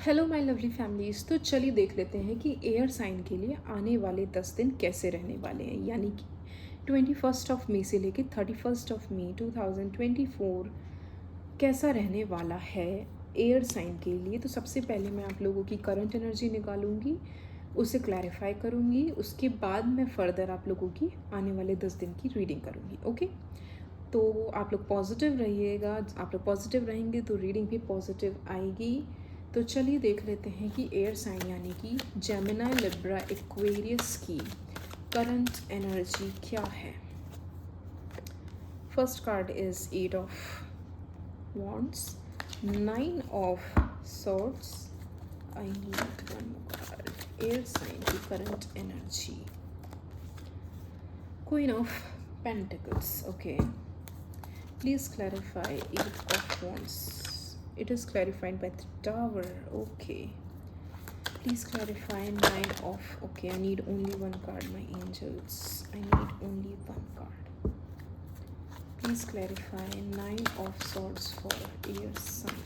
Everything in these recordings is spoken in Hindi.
Hello my lovely families. तो चलिए देख लेते हैं कि एयर साइन के लिए आने वाले 10 दिन कैसे रहने वाले हैं, यानी कि 21 मई से लेकर 31 मई 2024 कैसा रहने वाला है एयर साइन के लिए। तो सबसे पहले मैं आप लोगों की करंट एनर्जी निकालूंगी, उसे क्लैरिफाई करूंगी, उसके बाद मैं फर्दर आप लोगों की आने वाले 10 दिन की रीडिंग करूंगी। ओके, तो आप लोग पॉजिटिव रहिएगा। आप लोग पॉजिटिव रहेंगे तो रीडिंग भी पॉजिटिव आएगी। तो चलिए देख लेते हैं कि एयर साइन यानी कि जेमिनी, लिब्रा, एक्वेरियस की करंट एनर्जी क्या है। First card is 8 of wands, 9 of swords. I need one more card. Air sign की current energy, queen of pentacles. Okay, please clarify 8 of wands. It is clarified by the tower. Okay, please clarify 9 of. Okay, I need only one card, my angels. I need only one card. Please clarify 9 of swords for air sign.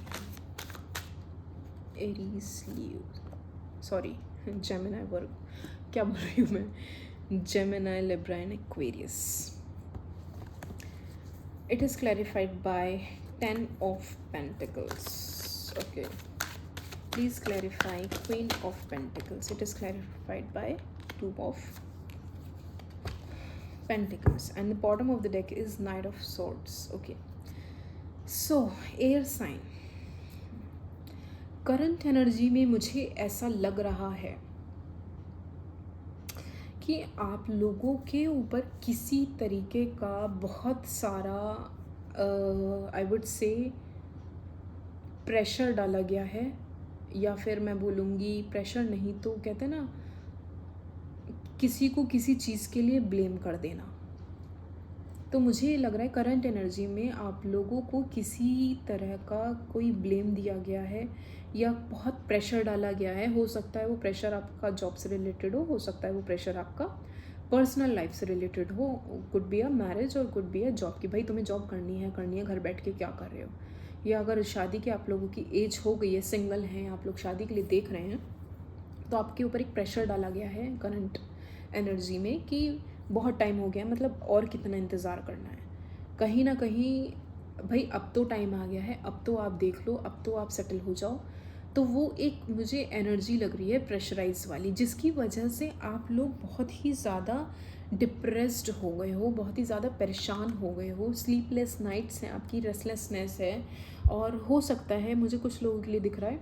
Aries, Leo, sorry, Gemini, Virgo, क्या बोल रही हूँ मैं, Gemini, Libra and Aquarius. It is clarified by 10 of Pentacles. Okay, please clarify Queen of Pentacles. It is clarified by 2 of Pentacles, and the bottom of the deck is Knight of Swords. Okay, so air sign current energy में मुझे ऐसा लग रहा है कि आप लोगों के ऊपर किसी तरीके का बहुत सारा आई वुड से प्रेशर डाला गया है, या फिर मैं बोलूँगी प्रेशर नहीं तो कहते हैं ना, किसी को किसी चीज़ के लिए ब्लेम कर देना। तो मुझे ये लग रहा है करंट एनर्जी में आप लोगों को किसी तरह का कोई ब्लेम दिया गया है या बहुत प्रेशर डाला गया है। हो सकता है वो प्रेशर आपका जॉब से रिलेटेड हो सकता है वो प्रेशर आपका पर्सनल लाइफ से रिलेटेड हो, कुड बी अ मैरिज और कुड बी अ जॉब की भाई तुम्हें जॉब करनी है, घर बैठ के क्या कर रहे हो। या अगर शादी की आप लोगों की एज हो गई है, सिंगल हैं, आप लोग शादी के लिए देख रहे हैं, तो आपके ऊपर एक प्रेशर डाला गया है करंट एनर्जी में कि बहुत टाइम हो गया, मतलब और कितना इंतज़ार करना है। कहीं ना कहीं भाई अब तो टाइम आ गया है, अब तो आप देख लो, अब तो आप सेटल हो जाओ। तो वो एक मुझे एनर्जी लग रही है प्रेशराइज वाली, जिसकी वजह से आप लोग बहुत ही ज़्यादा डिप्रेस्ड हो गए हो, बहुत ही ज़्यादा परेशान हो गए हो। स्लीपलेस नाइट्स हैं आपकी, रेस्टलेसनेस है। और हो सकता है, मुझे कुछ लोगों के लिए दिख रहा है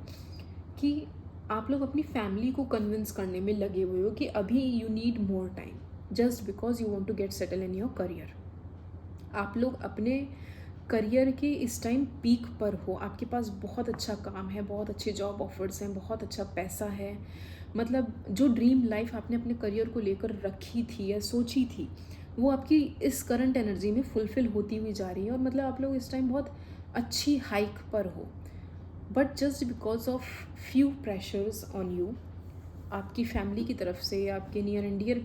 कि आप लोग अपनी फैमिली को कन्विंस करने में लगे हुए हो कि अभी you need more time just because you want to get settle in your career. आप लोग अपने करियर के इस टाइम पीक पर हो, आपके पास बहुत अच्छा काम है, बहुत अच्छे जॉब ऑफर्स हैं, बहुत अच्छा पैसा है। मतलब जो ड्रीम लाइफ आपने अपने करियर को लेकर रखी थी या सोची थी, वो आपकी इस करंट एनर्जी में फुलफ़िल होती हुई जा रही है। और मतलब आप लोग इस टाइम बहुत अच्छी हाइक पर हो, but just because of few pressures on you, आपकी फैमिली की तरफ से, आपके नियर एंड डियर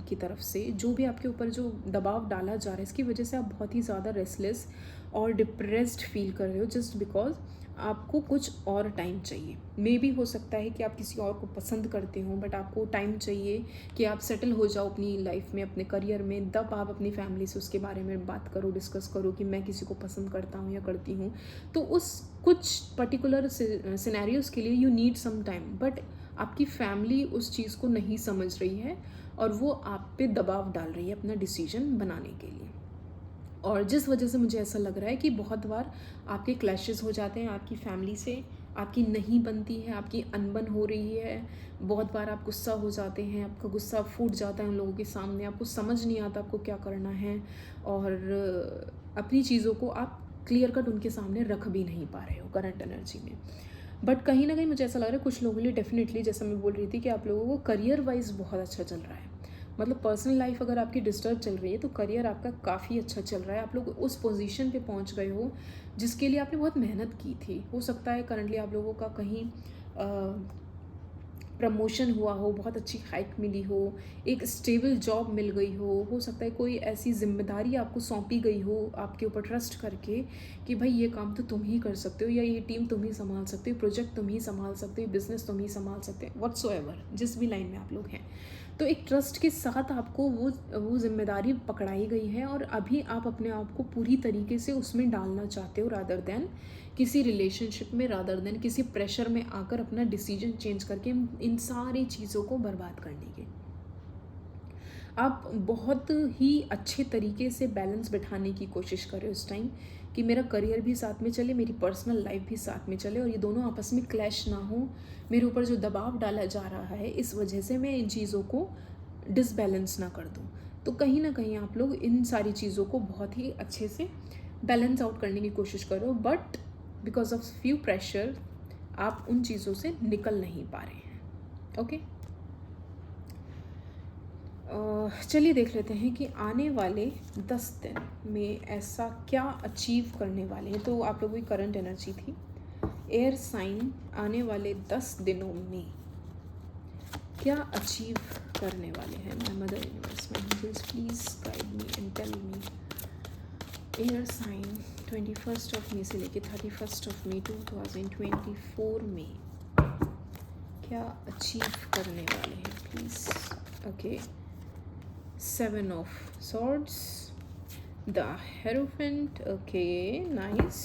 की तरफ से जो भी आपके ऊपर जो दबाव डाला जा रहा है, इसकी वजह से आप बहुत ही ज़्यादा रेस्टलेस और डिप्रेस्ड फील कर रहे हो, जस्ट बिकॉज आपको कुछ और टाइम चाहिए। मे बी हो सकता है कि आप किसी और को पसंद करते हो, बट आपको टाइम चाहिए कि आप सेटल हो जाओ अपनी लाइफ में, अपने करियर में। तब आप अपनी फैमिली से उसके बारे में बात करो, डिस्कस करो कि मैं किसी को पसंद करता हूँ या करती हूँ। तो उस कुछ पर्टिकुलर सिनेरियोज़ के लिए you need some time, but आपकी फैमिली उस चीज़ को नहीं समझ रही है और वो आप पे दबाव डाल रही है अपना डिसीजन बनाने के लिए। और जिस वजह से मुझे ऐसा लग रहा है कि बहुत बार आपके क्लैशेस हो जाते हैं आपकी फैमिली से, आपकी नहीं बनती है, आपकी अनबन हो रही है। बहुत बार आप गुस्सा हो जाते हैं, आपका गुस्सा फूट जाता है उन लोगों के सामने, आपको समझ नहीं आता आपको क्या करना है, और अपनी चीज़ों को आप क्लियर कट उनके सामने रख भी नहीं पा रहे हो करंट एनर्जी में। बट कहीं ना कहीं मुझे ऐसा लग रहा है कुछ लोगों के लिए डेफिनेटली, जैसा मैं बोल रही थी, कि आप लोगों को करियर वाइज बहुत अच्छा चल रहा है। मतलब पर्सनल लाइफ अगर आपकी डिस्टर्ब चल रही है तो करियर आपका काफ़ी अच्छा चल रहा है। आप लोग उस पोजीशन पे पहुंच गए हो जिसके लिए आपने बहुत मेहनत की थी। हो सकता है करंटली आप लोगों का कहीं प्रमोशन हुआ हो, बहुत अच्छी हाइक मिली हो, एक स्टेबल जॉब मिल गई हो सकता है कोई ऐसी ज़िम्मेदारी आपको सौंपी गई हो आपके ऊपर ट्रस्ट करके कि भाई ये काम तो तुम ही कर सकते हो, या ये टीम तुम ही संभाल सकते हो, प्रोजेक्ट तुम ही संभाल सकते हो, बिज़नेस तुम ही संभाल सकते हो, व्हाट्सोएवर जिस भी लाइन में आप लोग हैं। तो एक ट्रस्ट के साथ आपको वो ज़िम्मेदारी पकड़ाई गई है और अभी आप अपने आप को पूरी तरीके से उसमें डालना चाहते हो, रादर देन किसी रिलेशनशिप में, रादर देन किसी प्रेशर में आकर अपना डिसीजन चेंज करके इन सारी चीज़ों को बर्बाद करने के। आप बहुत ही अच्छे तरीके से बैलेंस बिठाने की कोशिश कर रहे हो इस टाइम कि मेरा करियर भी साथ में चले, मेरी पर्सनल लाइफ भी साथ में चले और ये दोनों आपस में क्लैश ना हो। मेरे ऊपर जो दबाव डाला जा रहा है इस वजह से मैं इन चीज़ों को डिसबैलेंस ना कर दूँ। तो कहीं ना कहीं आप लोग इन सारी चीज़ों को बहुत ही अच्छे से बैलेंस आउट करने की कोशिश करो, but because of few pressure आप उन चीज़ों से निकल नहीं पा रहे हैं। ओके, चलिए देख लेते हैं कि आने वाले 10 दिन में ऐसा क्या अचीव करने वाले हैं। तो आप लोगों की करंट एनर्जी थी एयर साइन आने वाले 10 दिनों में क्या अचीव करने वाले हैं। My mother universe, my angels, please guide me and tell me air sign 21 मई से लेके 31 मई 2024 में क्या अचीव करने वाले हैं please. Okay, 7 of Swords, the Hierophant, okay, nice.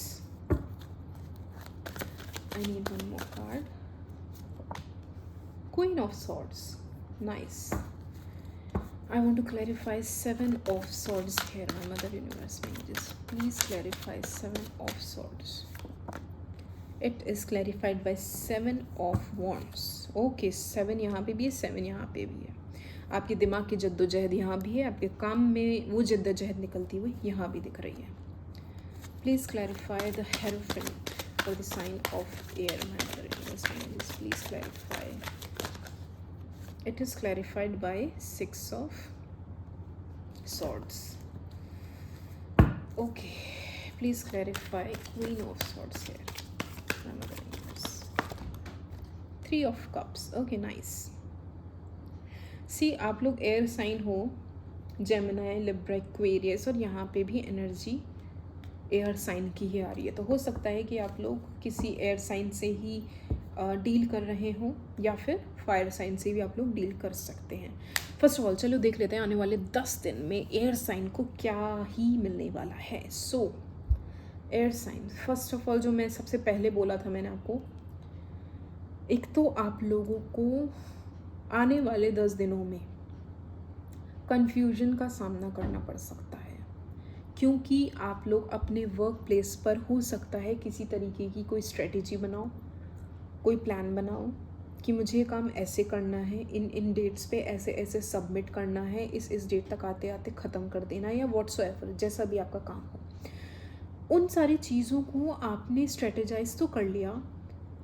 I need one more card. Queen of Swords, nice. I want to clarify 7 of Swords here, my Mother Universe Angels. Please clarify 7 of Swords. It is clarified by 7 of Wands. Okay, 7 यहाँ पे भी है, 7 यहाँ पे भी है। आपके दिमाग की जद्दोजहद यहाँ भी है, आपके काम में वो जद्दोजहद निकलती हुई यहाँ भी दिख रही है। Please clarify the hierophant for the sign of air, my mother universe angels, please clarify. It is clarified by 6 of Swords. Okay, please clarify queen of Swords here, my mother universe. 3 of Cups, okay, nice. See आप लोग एयर साइन हो, जेमिनाई, लिब्रा, एक्वेरियस, और यहाँ पे भी एनर्जी एयर साइन की ही आ रही है। तो हो सकता है कि आप लोग किसी एयर साइन से ही डील कर रहे हों या फिर फायर साइन से भी आप लोग डील कर सकते हैं। फर्स्ट ऑफ ऑल चलो देख लेते हैं आने वाले 10 दिन में एयर साइन को क्या ही मिलने वाला है। So air sign, first of all जो मैं सबसे पहले बोला था मैंने आपको, एक तो आप लोगों को आने वाले 10 दिनों में कन्फ्यूजन का सामना करना पड़ सकता है, क्योंकि आप लोग अपने वर्क प्लेस पर हो सकता है किसी तरीके की कोई स्ट्रेटेजी बनाओ, कोई प्लान बनाओ कि मुझे ये काम ऐसे करना है, इन डेट्स पे ऐसे ऐसे सबमिट करना है, इस डेट तक आते आते ख़त्म कर देना, या व्हाट्सएवर जैसा भी आपका काम हो। उन सारी चीज़ों को आपने स्ट्रेटेजाइज तो कर लिया,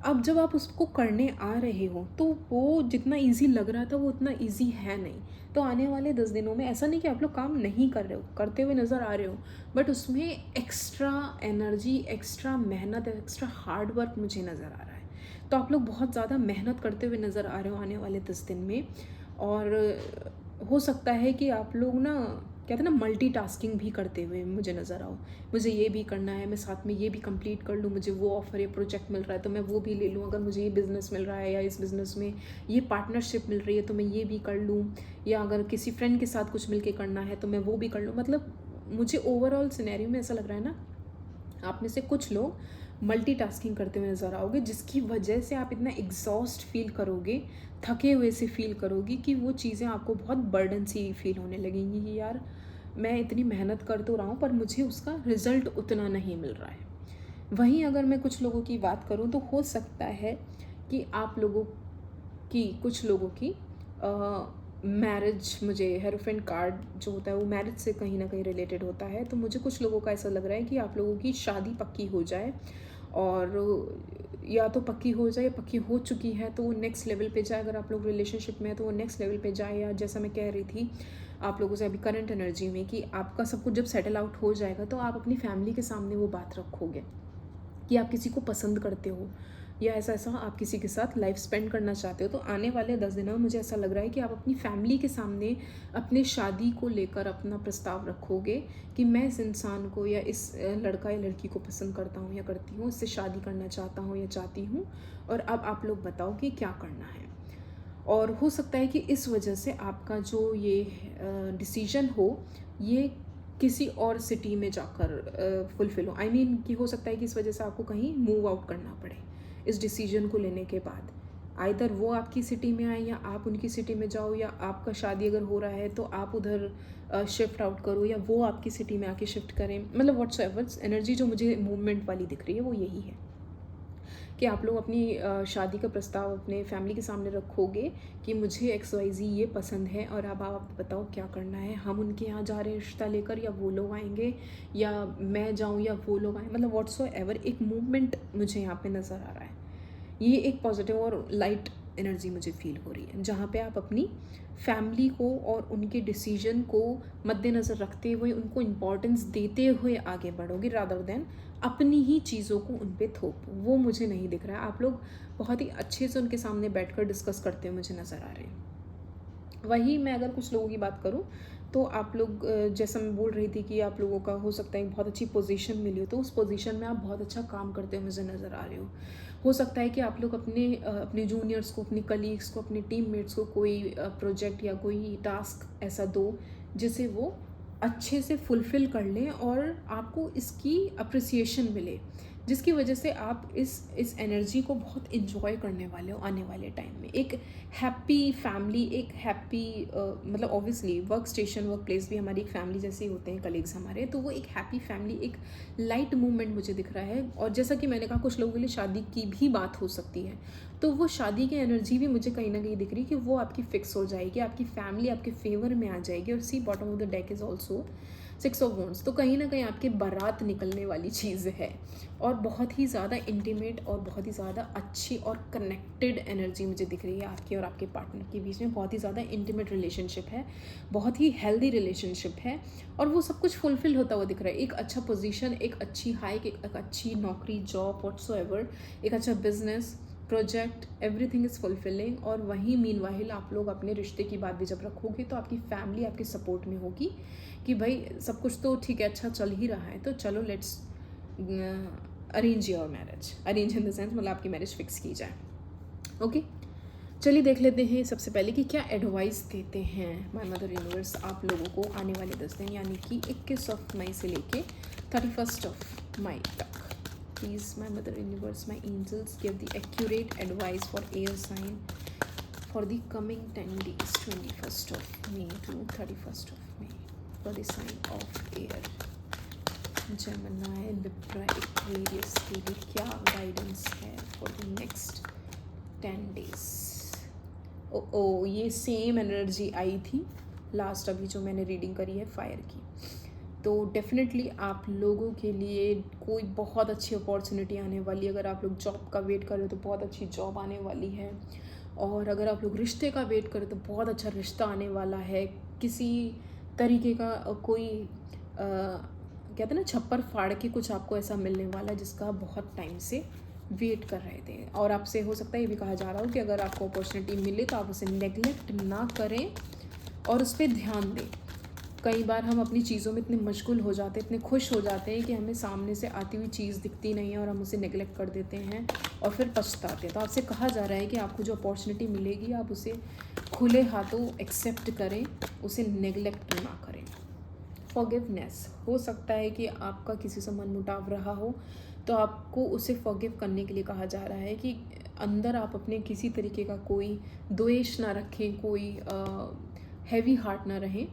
अब जब आप उसको करने आ रहे हो तो वो जितना इजी लग रहा था वो उतना इजी है नहीं। तो आने वाले 10 दिनों में ऐसा नहीं कि आप लोग काम नहीं कर रहे हो, करते हुए नज़र आ रहे हो, बट उसमें एक्स्ट्रा एनर्जी, एक्स्ट्रा मेहनत, एक्स्ट्रा हार्ड वर्क मुझे नज़र आ रहा है। तो आप लोग बहुत ज़्यादा मेहनत करते हुए नज़र आ रहे हो आने वाले 10 दिन में, और हो सकता है कि आप लोग ना कहते हैं ना मल्टीटास्किंग भी करते हुए मुझे नज़र आओ। मुझे ये भी करना है, मैं साथ में ये भी कंप्लीट कर लूँ, मुझे वो ऑफ़र या प्रोजेक्ट मिल रहा है तो मैं वो भी ले लूँ, अगर मुझे ये बिज़नेस मिल रहा है या इस बिज़नेस में ये पार्टनरशिप मिल रही है तो मैं ये भी कर लूँ, या अगर किसी फ्रेंड के साथ कुछ मिल के करना है तो मैं वो भी कर लूँ। मतलब मुझे ओवरऑल सिनेरियो में ऐसा लग रहा है ना, आप में से कुछ लोग मल्टीटास्किंग करते हुए नज़र आओगे, जिसकी वजह से आप इतना एग्जॉस्ट फील करोगे, थके हुए से फील करोगे कि वो चीज़ें आपको बहुत बर्डन सी फील होने लगेंगी कि यार मैं इतनी मेहनत कर तो रहा हूँ पर मुझे उसका रिज़ल्ट उतना नहीं मिल रहा है। वहीं अगर मैं कुछ लोगों की बात करूँ तो हो सकता है कि आप लोगों की, कुछ लोगों की मैरिज, मुझे हेरोफेंट कार्ड जो होता है वो मैरिज से कहीं ना कहीं रिलेटेड होता है। तो मुझे कुछ लोगों का ऐसा लग रहा है कि आप लोगों की शादी पक्की हो जाए, और या तो पक्की हो जाए, पक्की हो चुकी है तो वो नेक्स्ट लेवल पे जाए, अगर आप लोग रिलेशनशिप में है तो वो नेक्स्ट लेवल पे जाए, या जैसा मैं कह रही थी आप लोगों से अभी करंट एनर्जी में कि आपका सब कुछ जब सेटल आउट हो जाएगा तो आप अपनी फैमिली के सामने वो बात रखोगे कि आप किसी को पसंद करते हो, या ऐसा ऐसा आप किसी के साथ लाइफ स्पेंड करना चाहते हो, तो आने वाले 10 दिनों में मुझे ऐसा लग रहा है कि आप अपनी फैमिली के सामने अपने शादी को लेकर अपना प्रस्ताव रखोगे कि मैं इस इंसान को या इस लड़का या लड़की को पसंद करता हूँ या करती हूँ, इससे शादी करना चाहता हूँ या चाहती हूँ, और अब आप लोग बताओ कि क्या करना है। और हो सकता है कि इस वजह से आपका जो ये डिसीजन हो ये किसी और सिटी में जाकर फुलफिल हो। आई मीन कि हो सकता है कि इस वजह से आपको कहीं मूव आउट करना पड़े इस डिसीजन को लेने के बाद। आइदर वो आपकी सिटी में आए या आप उनकी सिटी में जाओ, या आपका शादी अगर हो रहा है तो आप उधर शिफ्ट आउट करो या वो आपकी सिटी में आके शिफ्ट करें। मतलब व्हाट्सएवर एनर्जी जो मुझे मूवमेंट वाली दिख रही है वो यही है कि आप लोग अपनी शादी का प्रस्ताव अपने फैमिली के सामने रखोगे कि मुझे XYZ ये पसंद है, और अब आप बताओ क्या करना है। हम उनके यहाँ जा रहे हैं रिश्ता लेकर, या वो लोग आएंगे, या मैं जाऊँ या वो लोग आएँ। मतलब व्हाट्सएवर एक मूवमेंट मुझे यहाँ पे नज़र आ रहा है। ये एक पॉजिटिव और लाइट एनर्जी मुझे फील हो रही है, जहाँ पे आप अपनी फैमिली को और उनके डिसीजन को मद्देनज़र रखते हुए, उनको इम्पोर्टेंस देते हुए आगे बढ़ोगे, रादर देन अपनी ही चीज़ों को उन पे थोपो। वो मुझे नहीं दिख रहा है। आप लोग बहुत ही अच्छे से उनके सामने बैठकर डिस्कस करते हुए मुझे नज़र आ रहे हैं। वही मैं अगर कुछ लोगों की बात करूं तो आप लोग जैसा मैं बोल रही थी कि आप लोगों का हो सकता है बहुत अच्छी पोजीशन मिली हो, तो उस पोजीशन में आप बहुत अच्छा काम करते हुए मुझे नज़र आ रहे हो सकता है कि आप लोग अपने जूनियर्स को, अपने कलीग्स को, अपने टीममेट्स को कोई प्रोजेक्ट या कोई टास्क ऐसा दो जिसे वो अच्छे से फुलफ़िल कर लें और आपको इसकी अप्रिसिएशन मिले, जिसकी वजह से आप इस एनर्जी को बहुत इन्जॉय करने वाले हो आने वाले टाइम में। एक हैप्पी फैमिली, एक हैप्पी मतलब obviously work station, work place भी हमारी एक फैमिली जैसे ही होते हैं कलीग्स हमारे, तो वो एक हैप्पी फैमिली, एक लाइट मूवमेंट मुझे दिख रहा है। और जैसा कि मैंने कहा कुछ लोगों के लिए शादी की भी बात हो सकती है, तो वो शादी की एनर्जी भी मुझे कहीं ना कहीं दिख रही है कि वो आपकी फिक्स हो जाएगी, आपकी फैमिली आपके फेवर में आ जाएगी। और see bottom of the deck is also 6 of wands, तो कहीं ना कहीं आपकी बारात निकलने वाली चीज़ है, और बहुत ही ज़्यादा इंटीमेट और बहुत ही ज़्यादा अच्छी और कनेक्टेड एनर्जी मुझे दिख रही है आपके और आपके पार्टनर के बीच में। बहुत ही ज़्यादा इंटीमेट रिलेशनशिप है, बहुत ही हेल्दी रिलेशनशिप है, और वो सब कुछ फुलफिल होता हुआ दिख रहा है। एक अच्छा पोजीशन, एक अच्छी हाइक, एक अच्छी नौकरी, जॉब, व्हाट्सोएवर, एक अच्छा business, project, everything is fulfilling. और वहीं मीनवाइल आप लोग अपने रिश्ते की बात भी जब रखोगे तो आपकी फैमिली आपके सपोर्ट में होगी कि भाई सब कुछ तो ठीक है, अच्छा चल ही रहा है, तो चलो let's arrange your marriage. Arrange in the sense मतलब आपकी मैरिज फिक्स की जाए। ओके, चलिए देख लेते हैं सबसे पहले कि क्या एडवाइस देते हैं माय मदर यूनिवर्स आप लोगों को आने वाले 10 दिन, यानी कि 21 मई से लेके 31 मई तक। Please, my mother universe, my angels, give the accurate advice for air sign for the coming 10 days, 21st of May to 31st of May, for the sign of air. Gemini, Libra, Aquarius के लिए क्या गाइडेंस है for the next 10 days? ओ ये सेम एनर्जी आई थी लास्ट अभी जो मैंने रीडिंग करी है फायर की। तो डेफिनेटली आप लोगों के लिए कोई बहुत अच्छी अपॉर्चुनिटी आने वाली है। अगर आप लोग जॉब का वेट कर रहे हो तो बहुत अच्छी जॉब आने वाली है, और अगर आप लोग रिश्ते का वेट करें तो बहुत अच्छा रिश्ता आने वाला है। किसी तरीके का कोई कहते हैं ना छप्पर फाड़ के कुछ आपको ऐसा मिलने वाला है जिसका आप बहुत टाइम से वेट कर रहे थे। और आपसे हो सकता है ये भी कहा जा रहा हो कि अगर आपको अपॉर्चुनिटी मिले तो आप उसे नेगलेक्ट ना करें और उस पर ध्यान दें। कई बार हम अपनी चीज़ों में इतने मशगूल हो जाते हैं, इतने खुश हो जाते हैं कि हमें सामने से आती हुई चीज़ दिखती नहीं है और हम उसे नेगलेक्ट कर देते हैं और फिर पछताते हैं। तो आपसे कहा जा रहा है कि आपको जो अपॉर्चुनिटी मिलेगी आप उसे खुले हाथों एक्सेप्ट करें, उसे नेगलेक्ट ना करें। फॉरगिवनेस, हो सकता है कि आपका किसी से मनमुटाव रहा हो तो आपको उसे फॉरगिव करने के लिए कहा जा रहा है कि अंदर आप अपने किसी तरीके का कोई द्वेष ना रखें, कोई हैवी हार्ट ना रहें,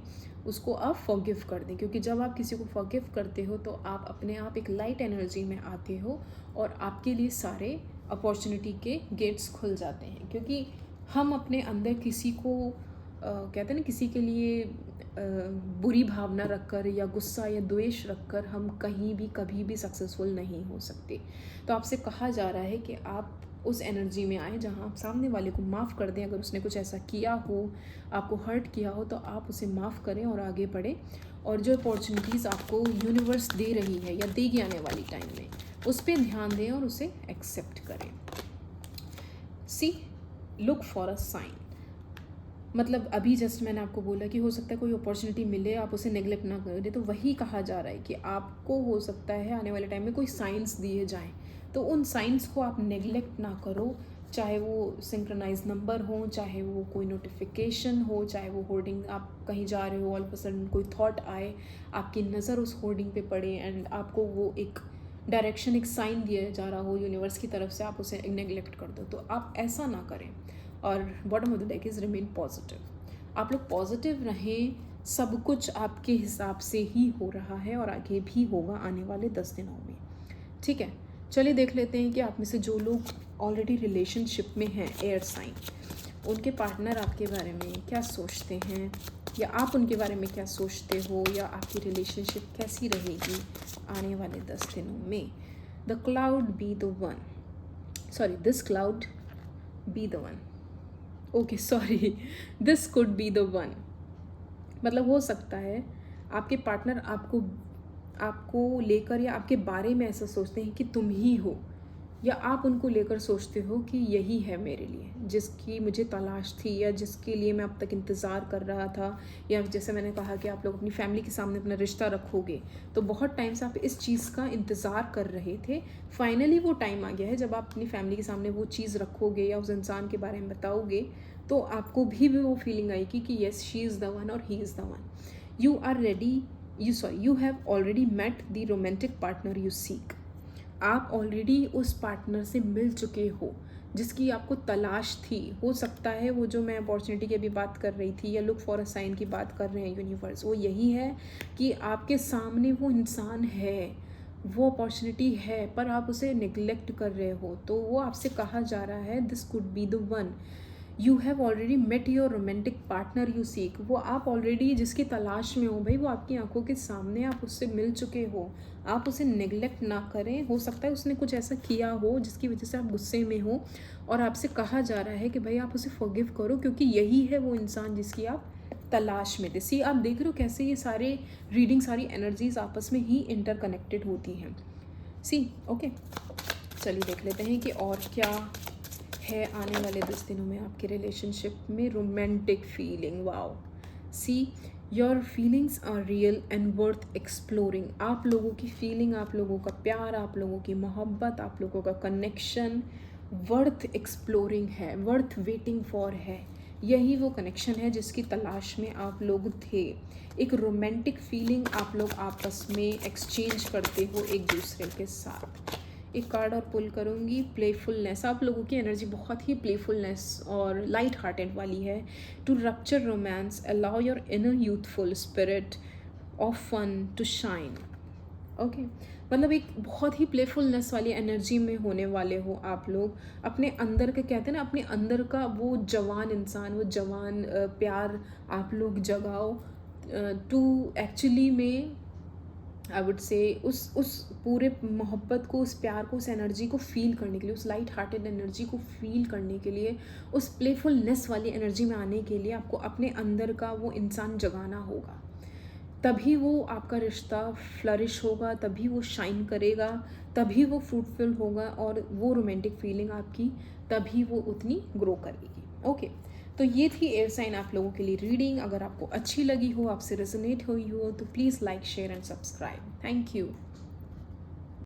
उसको आप फॉरगिव कर दें। क्योंकि जब आप किसी को फॉरगिव करते हो तो आप अपने आप एक लाइट एनर्जी में आते हो और आपके लिए सारे अपॉर्चुनिटी के गेट्स खुल जाते हैं। क्योंकि हम अपने अंदर किसी को कहते हैं ना, किसी के लिए बुरी भावना रखकर या गुस्सा या द्वेष रखकर हम कहीं भी कभी भी सक्सेसफुल नहीं हो सकते। तो आपसे कहा जा रहा है कि आप उस एनर्जी में आए जहाँ आप सामने वाले को माफ़ कर दें। अगर उसने कुछ ऐसा किया हो, आपको हर्ट किया हो, तो आप उसे माफ़ करें और आगे बढ़ें। और जो अपॉर्चुनिटीज़ आपको यूनिवर्स दे रही है या देगी आने वाली टाइम में, उस पर ध्यान दें और उसे एक्सेप्ट करें। सी, लुक फॉर अ साइन। मतलब अभी जस्ट मैंने आपको बोला कि हो सकता है कोई अपॉर्चुनिटी मिले, आप उसे नेगलेक्ट ना करें, तो वही कहा जा रहा है कि आपको हो सकता है आने वाले टाइम में कोई साइंस दिए जाएं, तो उन साइंस को आप नेगलेक्ट ना करो। चाहे वो सिंक्रोनाइज नंबर हो, चाहे वो कोई नोटिफिकेशन हो, चाहे वो होर्डिंग, आप कहीं जा रहे हो, ऑल ऑफ अ सडन कोई थॉट आए, आपकी नज़र उस होर्डिंग पे पड़े एंड आपको वो एक डायरेक्शन, एक साइन दिया जा रहा हो यूनिवर्स की तरफ से, आप उसे नेगलेक्ट कर दो, तो आप ऐसा ना करें। और bottom of the deck is remain positive. आप लोग पॉजिटिव रहें, सब कुछ आपके हिसाब से ही हो रहा है और आगे भी होगा आने वाले 10 दिनों में, ठीक है। चलिए देख लेते हैं कि आप में से जो लोग ऑलरेडी रिलेशनशिप में हैं, एयर साइन, उनके पार्टनर आपके बारे में क्या सोचते हैं, या आप उनके बारे में क्या सोचते हो, या आपकी रिलेशनशिप कैसी रहेगी आने वाले 10 दिनों में। The cloud B the one, sorry, this cloud B the one, okay sorry, this could be the one. मतलब हो सकता है आपके पार्टनर आपको लेकर या आपके बारे में ऐसा सोचते हैं कि तुम ही हो, या आप उनको लेकर सोचते हो कि यही है मेरे लिए, जिसकी मुझे तलाश थी, या जिसके लिए मैं अब तक इंतज़ार कर रहा था। या जैसे मैंने कहा कि आप लोग अपनी फैमिली के सामने अपना रिश्ता रखोगे, तो बहुत टाइम से आप इस चीज़ का इंतज़ार कर रहे थे। फाइनली वो टाइम आ गया है जब आप अपनी फैमिली के सामने वो चीज़ रखोगे या उस इंसान के बारे में बताओगे, तो आपको भी वो फीलिंग आएगी कि yes, she is the one और he is the one. You are ready, you have already met the romantic partner you seek। आप ऑलरेडी उस पार्टनर से मिल चुके हो जिसकी आपको तलाश थी। हो सकता है वो जो मैं अपॉर्चुनिटी की अभी बात कर रही थी, या लुक फॉर अ साइन की बात कर रहे हैं यूनिवर्स, वो यही है कि आपके सामने वो इंसान है, वो अपॉर्चुनिटी है, पर आप उसे निगलेक्ट कर रहे हो। तो वो आपसे कहा जा रहा है, this could be the one. You have already met your romantic partner you seek. वो आप ऑलरेडी जिसकी तलाश में हो भाई, वो आपकी आंखों के सामने, आप उससे मिल चुके हो। आप उसे नेगलेक्ट ना करें। हो सकता है उसने कुछ ऐसा किया हो जिसकी वजह से आप गुस्से में हो, और आपसे कहा जा रहा है कि भाई आप उसे फॉरगिव करो, क्योंकि यही है वो इंसान जिसकी आप तलाश में थे। सी, आप देख रहे हो कैसे ये सारे रीडिंग, सारी एनर्जीज आपस में ही इंटरकनेक्टेड होती हैं। सी, ओके, चलिए देख लेते हैं कि और क्या है आने वाले 10 दिनों में आपके रिलेशनशिप में। Romantic feeling, wow. See, your feelings are real and worth exploring. आप लोगों की फीलिंग, आप लोगों का प्यार, आप लोगों की मोहब्बत, आप लोगों का कनेक्शन वर्थ एक्सप्लोरिंग है, वर्थ वेटिंग फॉर है। यही वो कनेक्शन है जिसकी तलाश में आप लोग थे। एक रोमांटिक फीलिंग आप लोग आपस में एक्सचेंज करते हो एक दूसरे के साथ। एक कार्ड और पुल करूँगी, प्लेफुलनेस। आप लोगों की एनर्जी बहुत ही प्लेफुलनेस और लाइट हार्टेड वाली है। To rapture romance, allow your inner youthful spirit of fun to shine. Okay, मतलब एक बहुत ही प्लेफुलनेस वाली एनर्जी में होने वाले हो आप लोग। अपने अंदर का, कहते हैं ना, अपने अंदर का वो जवान इंसान, वो जवान प्यार आप लोग जगाओ, टू एक्चुअली में आई वुड से उस पूरे मोहब्बत को, उस प्यार को, उस एनर्जी को फील करने के लिए, उस लाइट हार्टेड एनर्जी को फील करने के लिए, उस प्लेफुलनेस वाली एनर्जी में आने के लिए आपको अपने अंदर का वो इंसान जगाना होगा। तभी वो आपका रिश्ता फ्लरिश होगा, तभी वो शाइन करेगा, तभी वो फ्रूटफुल होगा, और वो रोमांटिक फीलिंग आपकी तभी वो उतनी ग्रो करेगी। ओके, तो ये थी एयर साइन आप लोगों के लिए रीडिंग। अगर आपको अच्छी लगी हो, आपसे रेजोनेट हुई हो, तो please like, share and subscribe. Thank you.